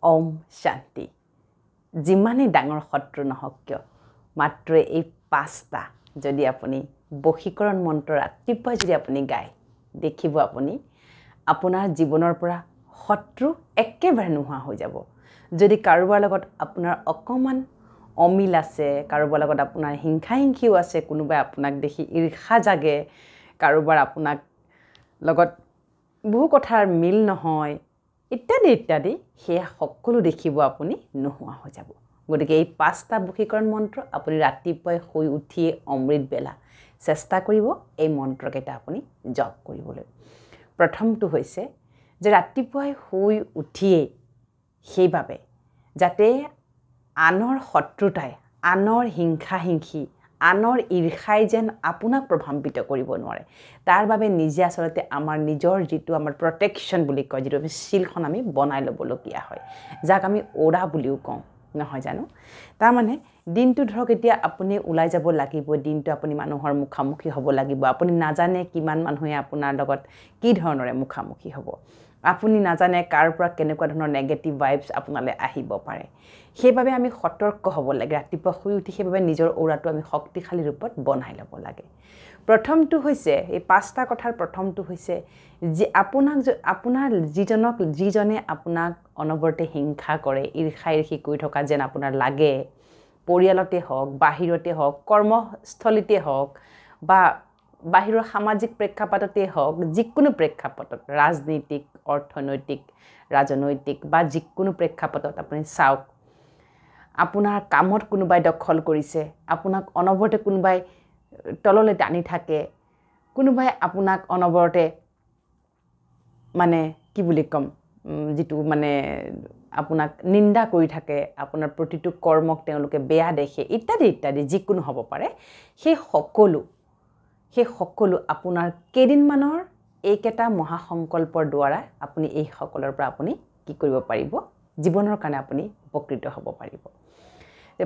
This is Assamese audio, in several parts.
ওম শান্তি যিমানে ডাঙৰ শত্ৰু নহওক কিয় মাত্ৰ এই পাঁচটা যদি আপুনি বশীকৰণ মন্ত্ৰ ৰাতিপুৱা যদি আপুনি গায় দেখিব আপুনি আপোনাৰ জীৱনৰ পৰা শত্ৰু একেবাৰে নোহোৱা হৈ যাব যদি কাৰোবাৰ লগত আপোনাৰ অকমান অমিল আছে কাৰোবাৰ লগত আপোনাৰ হিংসা-হিংসিও আছে কোনোবাই আপোনাক দেখি ঈৰ্ষা জাগে কাৰোবাৰ আপোনাক লগত বহু কথাৰ মিল নহয় ইত্যাদি ইত্যাদি সেয়া সকলো দেখিব আপুনি নোহোৱা হৈ যাব গতিকে এই পাঁচটা বশীকৰণ মন্ত্ৰ আপুনি ৰাতিপুৱাই শুই উঠিয়ে অমৃত বেলা চেষ্টা কৰিব এই মন্ত্ৰকেইটা আপুনি জপ কৰিবলৈ প্ৰথমটো হৈছে যে ৰাতিপুৱাই শুই উঠিয়ে সেইভাবে যাতে আনৰ শত্ৰুতাই আনৰ হিংসা-হিংসি আনৰ ঈৰ্ষাই যেন আপোনাক প্ৰভাৱিত কৰিব নোৱাৰে তাৰ বাবে নিজে আসলতে আমাৰ নিজৰ যিটো আমাৰ প্ৰটেকশ্যন বুলি কয় যিটো শিলখন আমি বনাই ল'বলগীয়া হয় যাক আমি ওৰা বুলিও কওঁ নহয় জানো তাৰ মানে দিনটো ধৰক এতিয়া আপুনি ওলাই যাব লাগিব দিনটো আপুনি মানুহৰ মুখামুখি হ'ব লাগিব আপুনি নাজানে কিমান মানুহে আপোনাৰ লগত কি ধৰণৰে মুখামুখি হ'ব আপুনি নাজানে কাৰ পৰা কেনেকুৱা ধৰণৰ নেগেটিভ ভাইবছ আপোনালৈ আহিব পাৰে সেইবাবে আমি সতৰ্ক হ'ব লাগে ৰাতিপুৱা শুই উঠি সেইবাবে নিজৰ ওৰাটো আমি শক্তিশালী ৰূপত বনাই ল'ব লাগে প্ৰথমটো হৈছে এই পাঁচটা কথাৰ প্ৰথমটো হৈছে যে আপোনাৰ যিজনে আপোনাক অনবৰতে হিংসা কৰে ঈৰ্ষা-ঈৰ্ষি কৰি থকা যেন আপোনাৰ লাগে পৰিয়ালতে হওক বাহিৰতে হওক কৰ্মস্থলীতে হওক বা বাহিৰৰ সামাজিক প্ৰেক্ষাপটতে হওক যিকোনো প্ৰেক্ষাপটত ৰাজনৈতিক অৰ্থনৈতিক ৰাজনৈতিক বা যিকোনো প্ৰেক্ষাপটত আপুনি চাওক আপোনাৰ কামত কোনোবাই দখল কৰিছে আপোনাক অনবৰতে কোনোবাই তললৈ টানি থাকে কোনোবাই আপোনাক অনবৰতে মানে কি বুলি কম যিটো মানে আপোনাক নিন্দা কৰি থাকে আপোনাৰ প্ৰতিটো কৰ্মক তেওঁলোকে বেয়া দেখে ইত্যাদি ইত্যাদি যিকোনো হ'ব পাৰে সেই সকলো আপোনাৰ কেইদিনমানৰ এইকেইটা মহাসংকল্পৰ দ্বাৰা আপুনি এই সকলৰ পৰা আপুনি কি কৰিব পাৰিব জীৱনৰ কাৰণে আপুনি উপকৃত হ'ব পাৰিব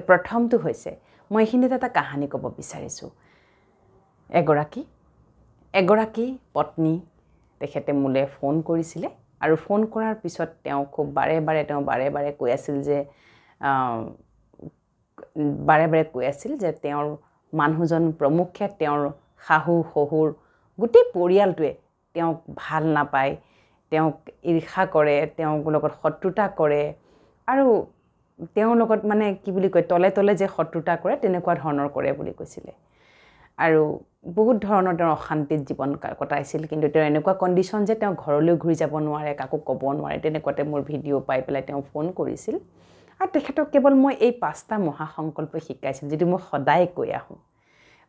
প্ৰথমটো হৈছে মই এইখিনিতে এটা কাহিনী ক'ব বিচাৰিছোঁ এগৰাকী পত্নী তেখেতে মোলৈ ফোন কৰিছিলে আৰু ফোন কৰাৰ পিছত তেওঁ খুব বাৰে বাৰে কৈ আছিল যে তেওঁৰ মানুহজন প্ৰমুখ্যে তেওঁৰ শাহু শহুৰ গোটেই পৰিয়ালটোৱে তেওঁক ভাল নাপায় তেওঁক ঈৰ্ষা কৰে তেওঁক লগত শত্ৰুতা কৰে আৰু তেওঁৰ লগত মানে কি বুলি কয় তলে তলে যে শত্ৰুতা কৰে তেনেকুৱা ধৰণৰ কৰে বুলি কৈছিলে আৰু বহুত ধৰণৰ তেওঁৰ অশান্তিত জীৱন কটাইছিল কিন্তু তেওঁৰ এনেকুৱা কণ্ডিশ্যন যে তেওঁ ঘৰলৈ ঘূৰি যাব নোৱাৰে কাকো ক'ব নোৱাৰে তেনেকুৱাতে মোৰ ভিডিঅ' পাই পেলাই তেওঁ ফোন কৰিছিল আৰু তেখেতক কেৱল মই এই পাঁচটা মহাসংকল্প শিকাইছিল যিটো মই সদায় কৈ আহোঁ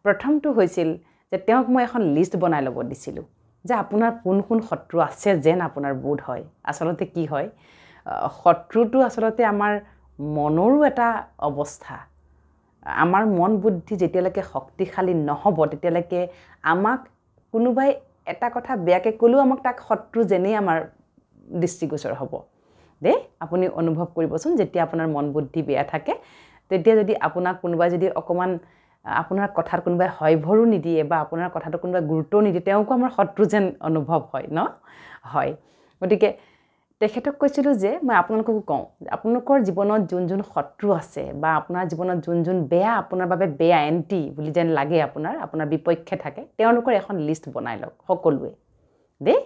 প্ৰথমটো হৈছিল যে তেওঁক মই এখন লিষ্ট বনাই ল'ব দিছিলোঁ যে আপোনাৰ কোন শত্ৰু আছে যেন আপোনাৰ বোধ হয় আচলতে কি হয় শত্ৰুটো আচলতে আমাৰ মনৰো এটা অৱস্থা আমাৰ মন বুদ্ধি যেতিয়ালৈকে শক্তিশালী নহ'ব তেতিয়ালৈকে আমাক কোনোবাই এটা কথা বেয়াকৈ ক'লেও আমাক তাক শত্ৰু যেনেই আমাৰ দৃষ্টিগোচৰ হ'ব দেই আপুনি অনুভৱ কৰিবচোন যেতিয়া আপোনাৰ মন বুদ্ধি বেয়া থাকে তেতিয়া যদি আপোনাক কোনোবাই যদি অকণমান আপোনাৰ কথাত কোনোবাই হয়ভৰো নিদিয়ে বা আপোনাৰ কথাটো কোনোবাই গুৰুত্ব নিদিয়ে তেওঁকো আমাৰ শত্ৰু যেন অনুভৱ হয় ন হয় গতিকে তেখেতক কৈছিলোঁ যে মই আপোনালোককো কওঁ আপোনালোকৰ জীৱনত যোন শত্ৰু আছে বা আপোনাৰ জীৱনত যোন বেয়া আপোনাৰ বাবে বেয়া এণ্টি বুলি যেন লাগে আপোনাৰ বিপক্ষে থাকে তেওঁলোকৰ এখন লিষ্ট বনাই লওক সকলোৱে দেই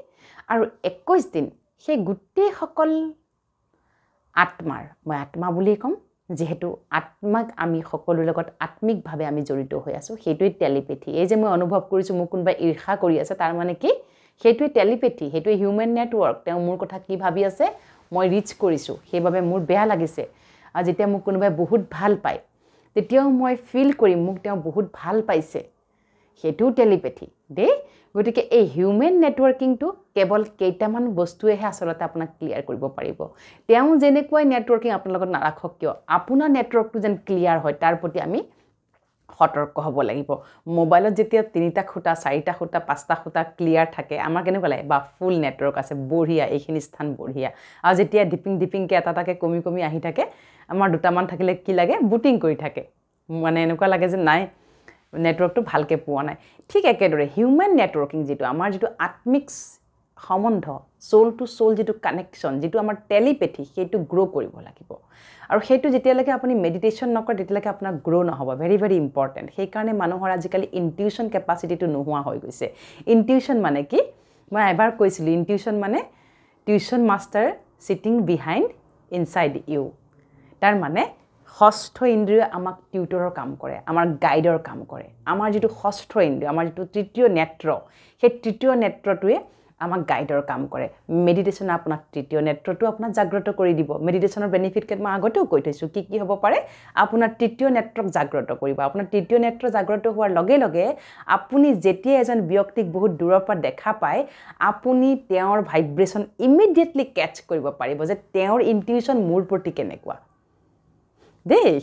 আৰু 21 দিন সেই গোটেইসকল মই আত্মা বুলিয়েই ক'ম যিহেতু আত্মাক আমি সকলোৰ লগত আত্মিকভাৱে আমি জড়িত হৈ আছোঁ সেইটোৱে টেলিপেথি এই যে মই অনুভৱ কৰিছোঁ মোক কোনোবাই ঈৰ্ষা কৰি আছে তাৰ মানে কি সেইটোৱে টেলিপেথি সেইটোৱে হিউমেন নেটৱৰ্ক তেওঁ মোৰ কথা কি ভাবি আছে মই ৰিচ কৰিছোঁ সেইবাবে মোৰ বেয়া লাগিছে আৰু যেতিয়া মোক কোনোবাই বহুত ভাল পায় তেতিয়াও মই ফিল কৰিম মোক তেওঁ বহুত ভাল পাইছে সেইটোও টেলিপেথি দেই গতিকে এই হিউমেন নেটৱৰ্কিংটো কেৱল কেইটামান বস্তুৱেহে আচলতে আপোনাক ক্লিয়াৰ কৰিব পাৰিব তেওঁ যেনেকুৱাই নেটৱৰ্কিং আপোনাৰ লগত নাৰাখক কিয় আপোনাৰ নেটৱৰ্কটো যেন ক্লিয়াৰ হয় তাৰ প্ৰতি আমি সতৰ্ক হ'ব লাগিব মোবাইলত যেতিয়া 3টা খুঁটা 4টা খুঁটা 5টা খুঁটা ক্লিয়াৰ থাকে আমাৰ কেনেকুৱা লাগে বা ফুল নেটৱৰ্ক আছে বঢ়িয়া এইখিনি স্থান বঢ়িয়া আৰু যেতিয়া ডিপিংকৈ এটাকে কমি আহি থাকে আমাৰ দুটামান থাকিলে কি লাগে বুটিং কৰি থাকে মানে এনেকুৱা লাগে যে নাই নেটৱৰ্কটো ভালকৈ পোৱা নাই ঠিক একেদৰে হিউমেন নেটৱৰ্কিং যিটো আমাৰ যিটো আত্মিক সম্বন্ধ সোল টু সোল যেটো কানেকশ্যন যেটো আমাৰ টেলিপেথি সেইটো গ্ৰ' কৰিব লাগিব আৰু সেইটো যেতিয়ালৈকে আপুনি মেডিটেশ্যন নকৰে তেতিয়ালৈকে আপোনাৰ গ্ৰ' নহ'ব ভেৰি ভেৰি ইম্পৰ্টেণ্ট সেইকাৰণে মানুহৰ আজিকালি ইনটিউশ্যন কেপাচিটিটো নোহোৱা হৈ গৈছে ইনটিউশ্যন মানে কি মই এবাৰ কৈছিলোঁ ইনটিউশ্যন মানে tuition master cheating behind inside you তাৰ মানে ষষ্ঠ ইন্দ্ৰিয় আমাক টিউটৰৰ কাম কৰে আমাৰ গাইডৰ কাম কৰে আমাৰ যেটো ষষ্ঠ ইন্দ্ৰিয় আমাৰ যেটো তৃতীয় নেত্ৰ সেই তৃতীয় নেত্ৰটোৱে আমাক গাইডৰ কাম কৰে মেডিটেশ্যন আপোনাক তৃতীয় নেত্ৰটো আপোনাক জাগ্ৰত কৰি দিব মেডিটেশ্যনৰ বেনিফিট কে মই আগতেও কৈ থৈছোঁ কি হ'ব পাৰে আপোনাৰ তৃতীয় নেত্ৰক জাগ্ৰত কৰিব আপোনাৰ তৃতীয় নেত্ৰ জাগ্ৰত হোৱাৰ লগে লগে আপুনি যেতিয়া এজন ব্যক্তিক বহুত দূৰৰ পৰা দেখা পায় আপুনি তেওঁৰ ভাইব্ৰেচন ইমিডিয়েটলি কেচ কৰিব পাৰিব যে তেওঁৰ ইনটিউশ্যন মোৰ প্ৰতি কেনেকুৱা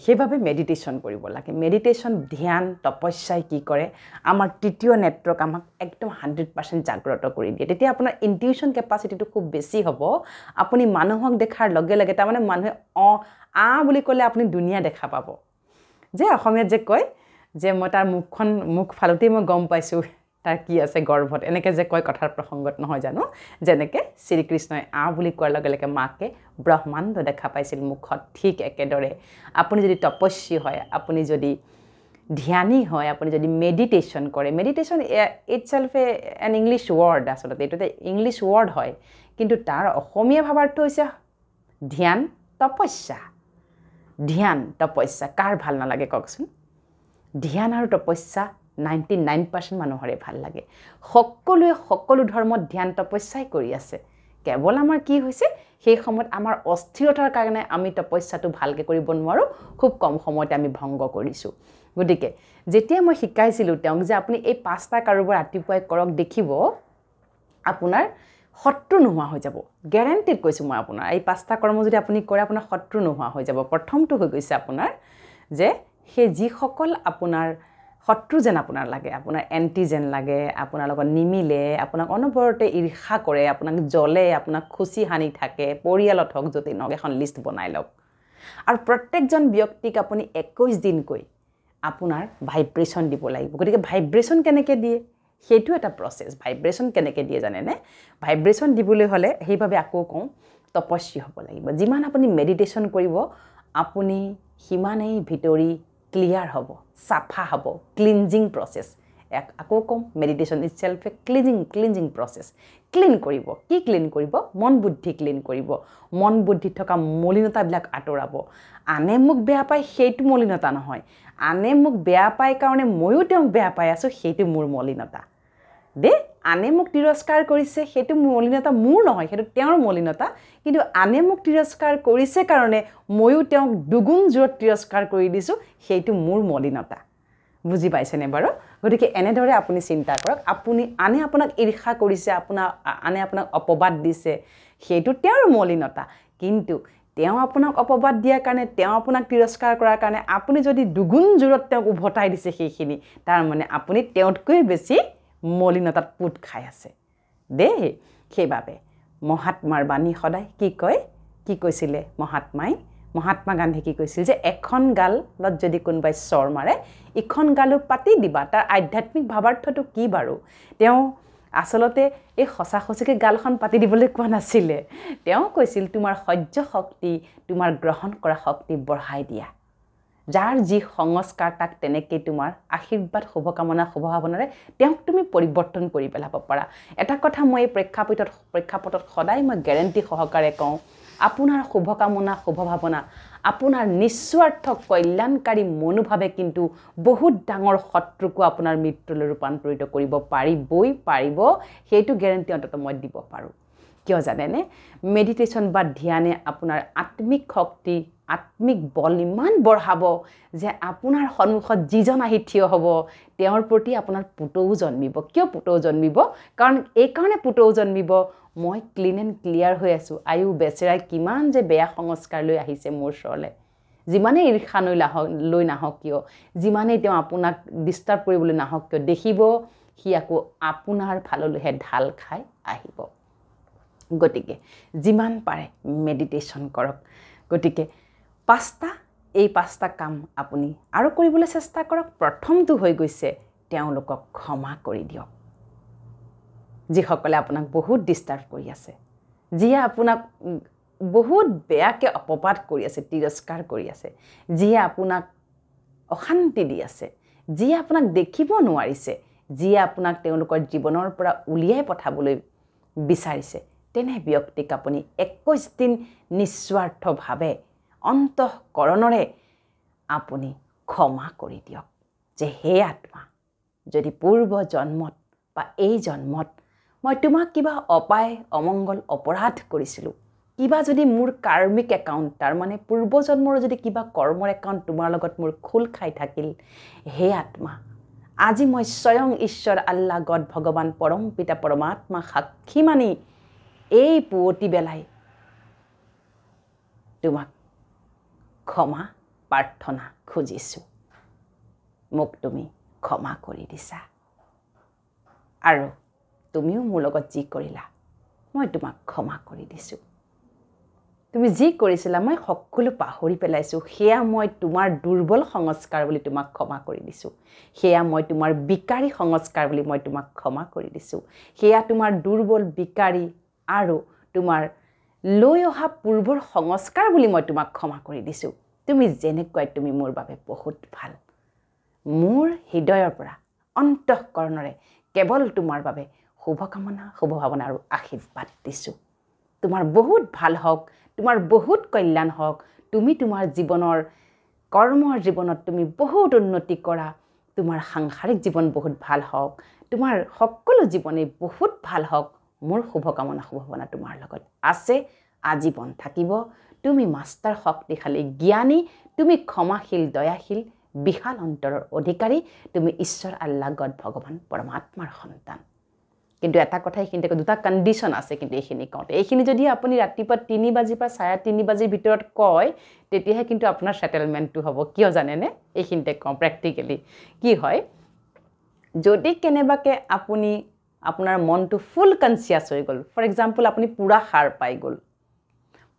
সেইভাবে মেডিটেশ্যন কৰিব লাগে মেডিটেশ্যন ধ্যান তপস্যাই কি কৰে আমাৰ তৃতীয় নেত্ৰক আমাক একদম 100% জাগ্ৰত কৰি দিয়ে তেতিয়া আপোনাৰ ইনটিউশ্যন কেপাচিটিটো খুব বেছি হ'ব আপুনি মানুহক দেখাৰ লগে লগে তাৰ মানে মানুহে বুলি ক'লে আপুনি দুনিয়া দেখা পাব যে অসমীয়াত যে কয় যে মই তাৰ মুখ ফালতেই মই গম পাইছোঁ তাৰ কি আছে গৰ্ভত এনেকৈ যে কয় কথাৰ প্ৰসংগত নহয় জানো যেনেকৈ শ্ৰীকৃষ্ণই বুলি কোৱাৰ লগে লগে মাকে ব্ৰহ্মাণ্ড দেখা পাইছিল মুখত ঠিক একেদৰে আপুনি যদি তপস্বী হয় আপুনি যদি ধ্যানী হয় আপুনি যদি মেডিটেশ্যন কৰে মেডিটেশ্যন ইটসেল্ফ এন ইংলিছ ৱৰ্ড আচলতে এইটো ইংলিছ ৱৰ্ড হয় কিন্তু তাৰ অসমীয়া ভাৱাৰ্থ হৈছে ধ্যান তপস্যা কাৰ ভাল নালাগে কওকচোন ধ্যান আৰু তপস্যা 99% মানুহৰে ভাল লাগে সকলোৱে সকলো ধৰ্মত ধ্যান তপস্যাই কৰি আছে কেৱল আমাৰ কি হৈছে সেই সময়ত আমাৰ অস্থিৰতাৰ কাৰণে আমি তপস্যাটো ভালকৈ কৰিব নোৱাৰো খুব কম সময়তে আমি ভংগ কৰিছোঁ গতিকে যেতিয়া মই শিকাইছিলোঁ তেওঁক যে আপুনি এই 5টা কাৰোবাৰ ৰাতিপুৱাই কৰক দেখিব আপোনাৰ শত্ৰু নোহোৱা হৈ যাব গ্যাৰান্টিড কৈছোঁ মই আপোনাৰ এই 5টা কৰ্ম যদি আপুনি কৰে আপোনাৰ শত্ৰু নোহোৱা হৈ যাব প্ৰথমটো হৈ গৈছে আপোনাৰ যে সেই যিসকল আপোনাৰ শত্ৰু যেন আপোনাৰ লাগে আপোনাৰ এন্টি যেন লাগে আপোনাৰ লগত নিমিলে আপোনাক অনবৰতে ঈৰ্ষা কৰে আপোনাক জ্বলে আপোনাক খুচি হানি থাকে পৰিয়ালত হওক যদি নক এখন লিষ্ট বনাই লওক আৰু প্ৰত্যেকজন ব্যক্তিক আপুনি 21 দিনকৈ আপোনাৰ ভাইব্ৰেচন দিব লাগিব গতিকে ভাইব্ৰেচন কেনেকৈ দিয়ে সেইটো এটা প্ৰসেস ভাইব্ৰেচন কেনেকৈ দিয়ে জানেনে ভাইব্ৰেচন দিবলৈ হলে সেইভাবে আকৌ কওঁ তপস্যী হ'ব লাগিব যিমান আপুনি মেডিটেশ্যন কৰিব আপুনি সিমানেই ভিতৰি ক্লিয়াৰ হ'ব সাফা হ'ব ক্লিনজিং প্ৰসেস আকৌ কম মেডিটেশ্যন ইটসেল্ফ এ ক্লিনজিং প্ৰসেস ক্লিন কৰিব কি ক্লিন কৰিব মন বুদ্ধি ক্লিন কৰিব মন বুদ্ধি থকা মলিনতাবিলাক আঁতৰাব আনে মোক বেয়া পায় সেইটো মলিনতা নহয় আনে মোক বেয়া পায় কাৰণে ময়ো তেওঁক বেয়া পাই আছোঁ সেইটো মোৰ মলিনতা আনে মোক তিৰস্কাৰ কৰিছে সেইটো মলিনতা মোৰ নহয় সেইটো তেওঁৰ মলিনতা কিন্তু আনে মোক তিৰস্কাৰ কৰিছে কাৰণে ময়ো তেওঁক দুগুণ জোৰত তিৰস্কাৰ কৰি দিছোঁ সেইটো মোৰ মলিনতা বুজি পাইছেনে বাৰু গতিকে এনেদৰে আপুনি চিন্তা কৰক আপুনি আনে আপোনাক ঈৰ্ষা কৰিছে আনে আপোনাক অপবাদ দিছে সেইটো তেওঁৰ মলিনতা কিন্তু তেওঁ আপোনাক অপবাদ দিয়াৰ কাৰণে তেওঁ আপোনাক তিৰস্কাৰ কৰাৰ কাৰণে আপুনি যদি দুগুণ জোৰত তেওঁক উভতাই দিছে সেইখিনি তাৰ মানে আপুনি তেওঁতকৈ বেছি মলিনতাত পুত খাই আছে সেইবাবে মহাত্মাৰ বাণী সদায় কি কৈছিলে মহাত্মা গান্ধী কি কৈছিল যে এখন গালত যদি কোনোবাই চৰ মাৰে ইখন গালো পাতি দিবা তাৰ আধ্যাত্মিক ভাৱাৰ্থটো কি বাৰু তেওঁ আসলতে এই সঁচাকৈ গালখন পাতি দিবলৈ কোৱা নাছিলে তেওঁ কৈছিল তোমাৰ সহ্য শক্তি তোমাৰ গ্ৰহণ কৰা শক্তি বঢ়াই দিয়া যাৰ যি সংস্কাৰ তাক তেনেকৈ তোমাৰ আশীৰ্বাদ শুভভাৱনাৰে তেওঁক তুমি পৰিৱৰ্তন কৰি পেলাব পাৰা এটা কথা মই এই প্ৰেক্ষাপটত সদায় মই গ্যাৰান্টি সহকাৰে কওঁ আপোনাৰ শুভভাৱনা আপোনাৰ নিস্বাৰ্থ কল্যাণকাৰী মনোভাৱে কিন্তু বহুত ডাঙৰ শত্ৰুকো আপোনাৰ মৃত্যুলৈ ৰূপান্তৰিত কৰিব পাৰিব সেইটো গ্যাৰান্টি অন্তত মই দিব পাৰোঁ কিয় জানেনে মেডিটেশ্যন বা ধ্যানে আপোনাৰ আত্মিক শক্তি আত্মিক বল ইমান বঢ়াব যে আপোনাৰ সন্মুখত যিজন আহি থিয় হ'ব তেওঁৰ প্ৰতি আপোনাৰ পুতৌ জন্মিব কিয় পুতৌ জন্মিব কাৰণ এই কাৰণে পুতৌ জন্মিব মই ক্লিন এণ্ড ক্লিয়াৰ হৈ আছোঁ আয়ু বেচেৰাই কিমান যে বেয়া সংস্কাৰ লৈ আহিছে মোৰ ওচৰলৈ যিমানেই ঈৰ্ষা লৈ নাহক কিয় যিমানেই তেওঁ আপোনাক ডিষ্টাৰ্ব কৰিবলৈ নাহক কিয় দেখিব সি আকৌ আপোনাৰ ফাললৈহে ঢাল খাই আহিব গতিকে যিমান পাৰে মেডিটেশ্যন কৰক গতিকে এই 5টা কাম আপুনি আৰু কৰিবলৈ চেষ্টা কৰক প্ৰথমটো হৈ গৈছে তেওঁলোকক ক্ষমা কৰি দিয়ক যিসকলে আপোনাক বহুত ডিষ্টাৰ্ব কৰি আছে, যিয়ে আপোনাক বহুত বেয়াকৈ অপবাদ কৰি আছে, তিৰস্কাৰ কৰি আছে, যিয়ে আপোনাক অশান্তি দি আছে, যিয়ে আপোনাক দেখিব নোৱাৰিছে, যিয়ে আপোনাক তেওঁলোকৰ জীৱনৰ পৰা উলিয়াই পঠাবলৈ বিচাৰিছে, তেনে ব্যক্তিক আপুনি 21 দিন নিস্বাৰ্থভাৱে অন্তঃকৰণৰে আপুনি ক্ষমা কৰি দিয়ক যে হে আত্মা, যদি পূৰ্ব জন্মত বা এই জন্মত মই তোমাক কিবা অপায় অমংগল অপৰাধ কৰিছিলোঁ, কিবা যদি মোৰ কাৰ্মিক একাউণ্ট, তাৰমানে পূৰ্বজন্মৰ যদি কিবা কৰ্মৰ একাউণ্ট তোমাৰ লগত মোৰ খোল খাই থাকিল, হে আত্মা, আজি মই স্বয়ং ঈশ্বৰ আল্লাহ গড ভগৱান পৰম পিতা পৰমাত্মা সাক্ষী মানি এই পুৱতি বেলাই তোমাক ক্ষমা প্ৰাৰ্থনা খুজিছোঁ, মোক তুমি ক্ষমা কৰি দিছা, আৰু তুমিও মোৰ লগত যি কৰিলা মই তোমাক ক্ষমা কৰি দিছোঁ। তুমি যি কৰিছিলা মই সকলো পাহৰি পেলাইছোঁ, সেয়া মই তোমাৰ দুৰ্বল সংস্কাৰ বুলি তোমাক ক্ষমা কৰি দিছোঁ, সেয়া মই তোমাৰ বিকাৰী সংস্কাৰ বুলি মই তোমাক ক্ষমা কৰি দিছোঁ, সেয়া তোমাৰ দুৰ্বল বিকাৰী আৰু তোমাৰ লৈ অহা পূৰ্বৰ সংস্কাৰ বুলি মই তোমাক ক্ষমা কৰি দিছোঁ। তুমি যেনেকুৱাই তুমি মোৰ বাবে বহুত ভাল। মোৰ হৃদয়ৰ পৰা অন্তঃকৰণৰে কেৱল তোমাৰ বাবে শুভকামনা, শুভভাৱনা আৰু আশীৰ্বাদ দিছোঁ। তোমাৰ বহুত ভাল হওক, তোমাৰ বহুত কল্যাণ হওক, তুমি তোমাৰ জীৱনৰ কৰ্মৰ জীৱনত তুমি বহুত উন্নতি কৰা, তোমাৰ সাংসাৰিক জীৱন বহুত ভাল হওক, তোমাৰ সকলো জীৱনেই বহুত ভাল হওক, মোৰ শুভকামনা শুভভাৱনা তোমাৰ লগত আছে, আজীৱন থাকিব। তুমি মাষ্টাৰ শক্তিশালী জ্ঞানী, তুমি ক্ষমাশীল দয়াশীল বিশাল অন্তৰৰ অধিকাৰী, তুমি ঈশ্বৰ আল্লাহ গড ভগৱান পৰমাত্মাৰ সন্তান। কিন্তু এটা কথা এইখিনিতে দুটা কণ্ডিশ্যন আছে, কিন্তু এইখিনি কওঁতে এইখিনি যদি আপুনি ৰাতিপুৱা 3 বাজিৰ পৰা 3:30 বাজিৰ ভিতৰত কয়, তেতিয়াহে কিন্তু আপোনাৰ ছেটেলমেণ্টটো হ'ব। কিয় জানেনে? এইখিনিতে কওঁ প্ৰেক্টিকেলি কি হয়, যদি কেনেবাকৈ আপুনি আপোনাৰ মনটো ফুল কনচিয়াছ হৈ গ'ল, ফৰ এক্সাম্পল আপুনি পূৰা সাৰ পাই গ'ল,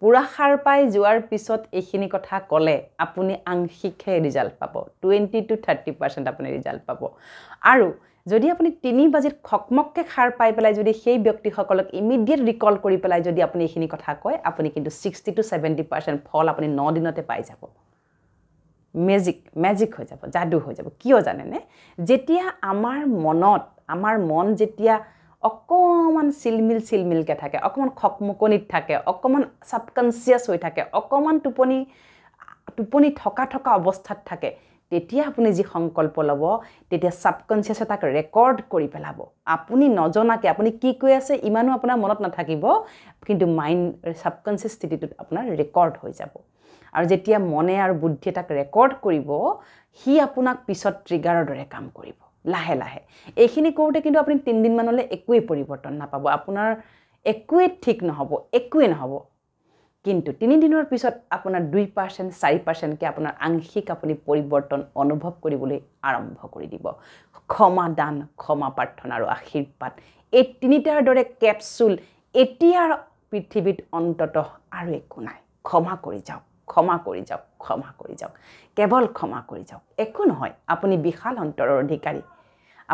পূৰা সাৰ পাই যোৱাৰ পিছত এইখিনি কথা ক'লে আপুনি আংশিকহে ৰিজাল্ট পাব, 20 to 30% আপুনি ৰিজাল্ট পাব। আৰু যদি আপুনি 3 বাজিত খকমককৈ সাৰ পাই পেলাই যদি সেই ব্যক্তিসকলক ইমিডিয়েট ৰিকল কৰি পেলাই যদি আপুনি এইখিনি কথা কয়, আপুনি কিন্তু 60 to 70% ফল আপুনি 9 দিনতে পাই যাব। মেজিক হৈ যাব, যাদু হৈ যাব। কিয় জানেনে? যেতিয়া আমাৰ মন যেতিয়া অকণমান চিলমিলকৈ থাকে, অকণমান খকমকনিত থাকে, অকণমান ছাবকনচিয়াছ হৈ থাকে, অকণমান টোপনি থকা অৱস্থাত থাকে, তেতিয়া আপুনি যি সংকল্প ল'ব, তেতিয়া ছাবকনচিয়াছে তাক ৰেকৰ্ড কৰি পেলাব। আপুনি নজনাকৈ আপুনি কি কৈ আছে ইমানো আপোনাৰ মনত নাথাকিব, কিন্তু ছাবকনচিয়াছ স্থিতিটোত আপোনাৰ ৰেকৰ্ড হৈ যাব। আৰু যেতিয়া মনে আৰু বুদ্ধিয়ে তাক ৰেকৰ্ড কৰিব, সি আপোনাক পিছত ট্ৰিগাৰৰ দৰে কাম কৰিব লাহে লাহে। এইখিনি কৰোঁতে কিন্তু আপুনি 3 দিনমানলৈ একোৱেই পৰিৱৰ্তন নাপাব, আপোনাৰ একোৱেই ঠিক নহ'ব, একোৱেই নহ'ব। কিন্তু 3 দিনৰ পিছত আপোনাৰ 2% 4%কৈ আপোনাৰ আংশিক আপুনি পৰিৱৰ্তন অনুভৱ কৰিবলৈ আৰম্ভ কৰি দিব। ক্ষমা দান, ক্ষমা প্ৰাৰ্থনা আৰু আশীৰ্বাদ, এই 3টাৰ দৰে কেপচুল এতিয়াৰ পৃথিৱীত অন্ততঃ আৰু একো নাই। ক্ষমা কৰি যাওক, ক্ষমা কৰি যাওক, ক্ষমা কৰি যাওক, কেৱল ক্ষমা কৰি যাওক, একো নহয়। আপুনি বিশাল অন্তৰৰ অধিকাৰী,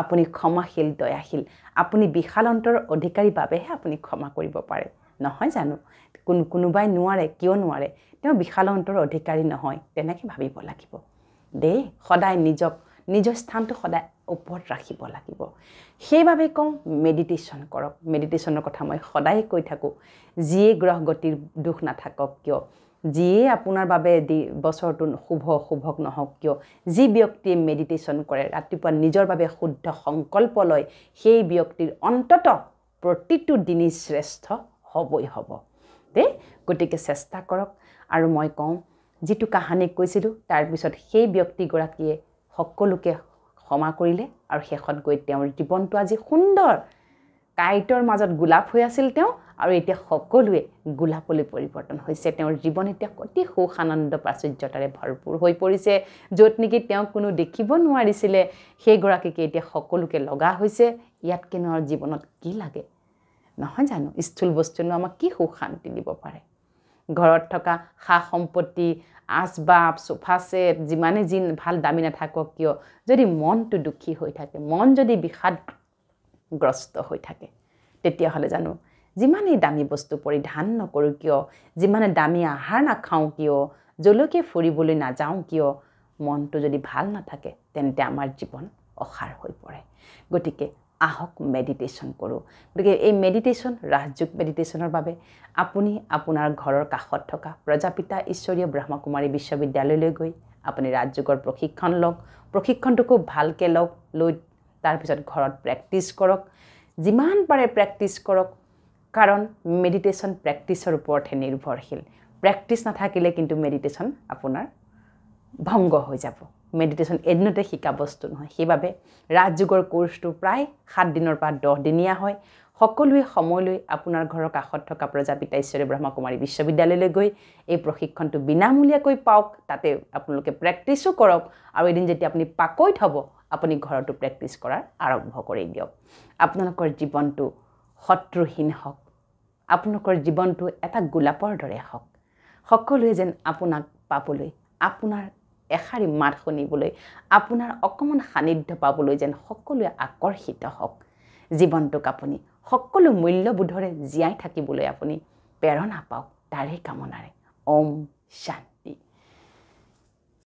আপুনি ক্ষমাশীল দয়াশীল, আপুনি বিশাল অন্তৰৰ অধিকাৰীৰ বাবেহে আপুনি ক্ষমা কৰিব পাৰে, নহয় জানো? কোনোবাই নোৱাৰে, কিয় নোৱাৰে? তেওঁ বিশাল অন্তৰৰ অধিকাৰী নহয়, তেনেকৈ ভাবিব লাগিব দেই। সদায় নিজৰ স্থানটো সদায় ওপৰত ৰাখিব লাগিব। সেইবাবে কওঁ মেডিটেশ্যন কৰক। মেডিটেশ্যনৰ কথা মই সদায় কৈ থাকোঁ। যিয়ে গ্ৰহ গতিৰ দুখ নাথাকক কিয়, যিয়ে আপোনাৰ বাবে বছৰটো শুভক নহওক কিয়, যি ব্যক্তিয়ে মেডিটেশ্যন কৰে, ৰাতিপুৱা নিজৰ বাবে শুদ্ধ সংকল্প লয়, সেই ব্যক্তিৰ অন্ততঃ প্ৰতিটো দিনেই শ্ৰেষ্ঠ হ'বই হ'ব দেই। গতিকে চেষ্টা কৰক। আৰু মই কওঁ, যিটো কাহানী কৈছিলোঁ তাৰপিছত সেই ব্যক্তিগৰাকীয়ে সকলোকে ক্ষমা কৰিলে, আৰু শেষত গৈ তেওঁৰ জীৱনটো আজি সুন্দৰ কাঁইটৰ মাজত গোলাপ হৈ আছিল তেওঁ, আৰু এতিয়া সকলোৱে গোলাপলৈ পৰিৱৰ্তন হৈছে। তেওঁৰ জীৱন এতিয়া অতি সুখ আনন্দ প্ৰাচুৰ্যতাৰে ভৰপূৰ হৈ পৰিছে। য'ত নেকি তেওঁ কোনো দেখিব নোৱাৰিছিলে, সেইগৰাকীকে এতিয়া সকলোকে লগা হৈছে। ইয়াতকেনো আৰু জীৱনত কি লাগে, নহয় জানো? স্থূল বস্তুনো আমাক কি সুখ শান্তি দিব পাৰে? ঘৰত থকা সা সম্পত্তি, আচবাব, চোফা ছেট, যিমানে যি ভাল দামী নাথাকক কিয়, যদি মনটো দুখী হৈ থাকে, মন যদি বিষাদগ্ৰস্ত হৈ থাকে, তেতিয়াহ'লে জানো যিমানেই দামী বস্তু পৰিধান নকৰোঁ কিয়, যিমানে দামী আহাৰ নাখাওঁ কিয়, যলৈকে ফুৰিবলৈ নাযাওঁ কিয়, মনটো যদি ভাল নাথাকে তেন্তে আমাৰ জীৱন অসাৰ হৈ পৰে। গতিকে আহক মেডিটেশ্যন কৰোঁ। গতিকে এই মেডিটেশ্যন, ৰাজযোগ মেডিটেশ্যনৰ বাবে আপুনি আপোনাৰ ঘৰৰ কাষত থকা প্ৰজাপিতা ঈশ্বৰীয় ব্ৰহ্মকুমাৰী বিশ্ববিদ্যালয়লৈ গৈ আপুনি ৰাজযোগৰ প্ৰশিক্ষণ লওক। প্ৰশিক্ষণটো খুব ভালকৈ লওক, লৈ তাৰপিছত ঘৰত প্ৰেক্টিছ কৰক। যিমান পাৰে প্ৰেক্টিছ কৰক, কাৰণ মেডিটেশ্যন প্ৰেক্টিছৰ ওপৰতহে নিৰ্ভৰশীল। প্ৰেক্টিছ নাথাকিলে কিন্তু মেডিটেশ্যন আপোনাৰ ভংগ হৈ যাব। মেডিটেশ্যন এদিনতে শিকা বস্তু নহয়। সেইবাবে ৰাজযোগৰ কোৰ্চটো প্ৰায় 7 দিনৰ পৰা 10 দিনীয়া হয়। সকলোৱে সময় লৈ আপোনাৰ ঘৰৰ কাষত থকা প্ৰজাপিতা ঈশ্বৰীয় ব্ৰহ্মকুমাৰী বিশ্ববিদ্যালয়লৈ গৈ এই প্ৰশিক্ষণটো বিনামূলীয়াকৈ পাওক। তাতে আপোনালোকে প্ৰেক্টিছো কৰক, আৰু এদিন যেতিয়া আপুনি পাকৈত হ'ব আপুনি ঘৰতো প্ৰেক্টিছ কৰাৰ আৰম্ভ কৰি দিয়ক। আপোনালোকৰ জীৱনটো শত্ৰুহীন হওক, আপোনালোকৰ জীৱনটো এটা গোলাপৰ দৰে হওক। সকলোৱে যেন আপোনাক পাবলৈ, আপোনাৰ এষাৰি মাত শুনিবলৈ, আপোনাৰ অকণমান সান্নিধ্য পাবলৈ যেন সকলোৱে আকৰ্ষিত হওক। জীৱনটোক আপুনি সকলো মূল্যবোধৰে জীয়াই থাকিবলৈ আপুনি প্ৰেৰণা পাওক, তাৰেই কামনাৰে। ওম শান্তি।